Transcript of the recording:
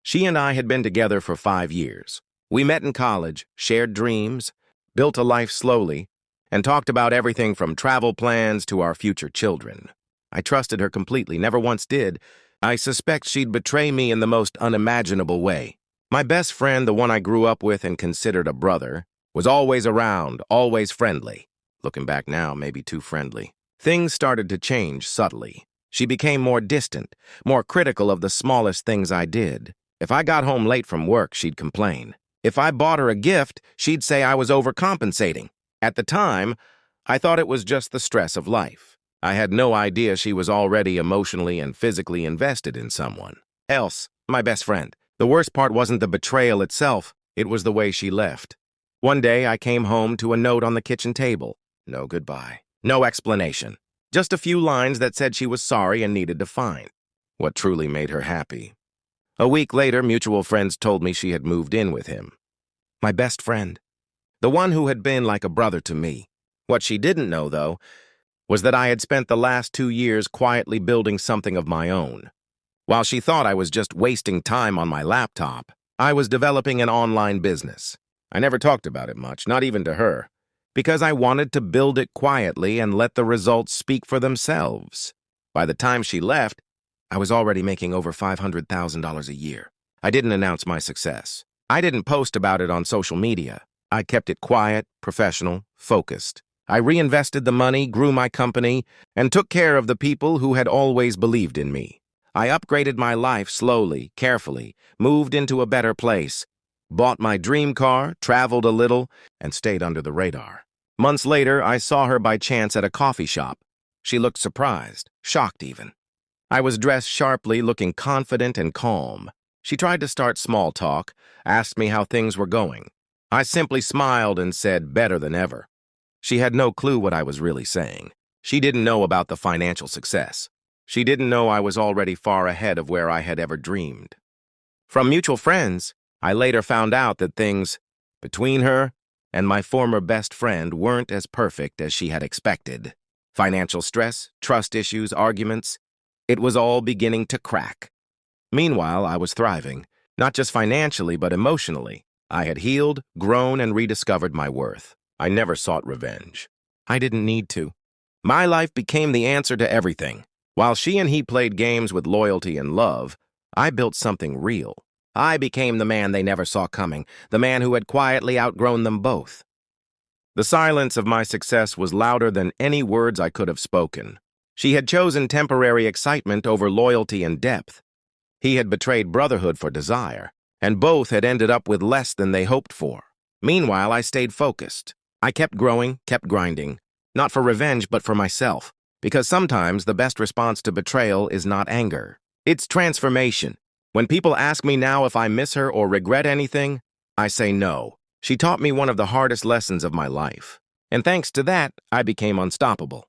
She and I had been together for 5 years. We met in college, shared dreams, built a life slowly, and talked about everything from travel plans to our future children. I trusted her completely, never once did. I suspect she'd betray me in the most unimaginable way. My best friend, the one I grew up with and considered a brother, was always around, always friendly. Looking back now, maybe too friendly. Things started to change subtly. She became more distant, more critical of the smallest things I did. If I got home late from work, she'd complain. If I bought her a gift, she'd say I was overcompensating. At the time, I thought it was just the stress of life. I had no idea she was already emotionally and physically invested in someone else, my best friend. The worst part wasn't the betrayal itself, it was the way she left. One day, I came home to a note on the kitchen table. No goodbye. No explanation. Just a few lines that said she was sorry and needed to find what truly made her happy. A week later, mutual friends told me she had moved in with him. My best friend. The one who had been like a brother to me. What she didn't know, though, was that I had spent the last 2 years quietly building something of my own. While she thought I was just wasting time on my laptop, I was developing an online business. I never talked about it much, not even to her, because I wanted to build it quietly and let the results speak for themselves. By the time she left, I was already making over $500,000 a year. I didn't announce my success. I didn't post about it on social media. I kept it quiet, professional, focused. I reinvested the money, grew my company, and took care of the people who had always believed in me. I upgraded my life slowly, carefully, moved into a better place, bought my dream car, traveled a little, and stayed under the radar. Months later, I saw her by chance at a coffee shop. She looked surprised, shocked even. I was dressed sharply, looking confident and calm. She tried to start small talk, asked me how things were going. I simply smiled and said, better than ever. She had no clue what I was really saying. She didn't know about the financial success. She didn't know I was already far ahead of where I had ever dreamed. From mutual friends, I later found out that things between her and my former best friend weren't as perfect as she had expected. Financial stress, trust issues, arguments, it was all beginning to crack. Meanwhile, I was thriving, not just financially but emotionally. I had healed, grown, and rediscovered my worth. I never sought revenge. I didn't need to. My life became the answer to everything. While she and he played games with loyalty and love, I built something real. I became the man they never saw coming, the man who had quietly outgrown them both. The silence of my success was louder than any words I could have spoken. She had chosen temporary excitement over loyalty and depth. He had betrayed brotherhood for desire, and both had ended up with less than they hoped for. Meanwhile, I stayed focused. I kept growing, kept grinding, not for revenge but for myself, because sometimes the best response to betrayal is not anger. It's transformation. When people ask me now if I miss her or regret anything, I say no. She taught me one of the hardest lessons of my life, and thanks to that, I became unstoppable.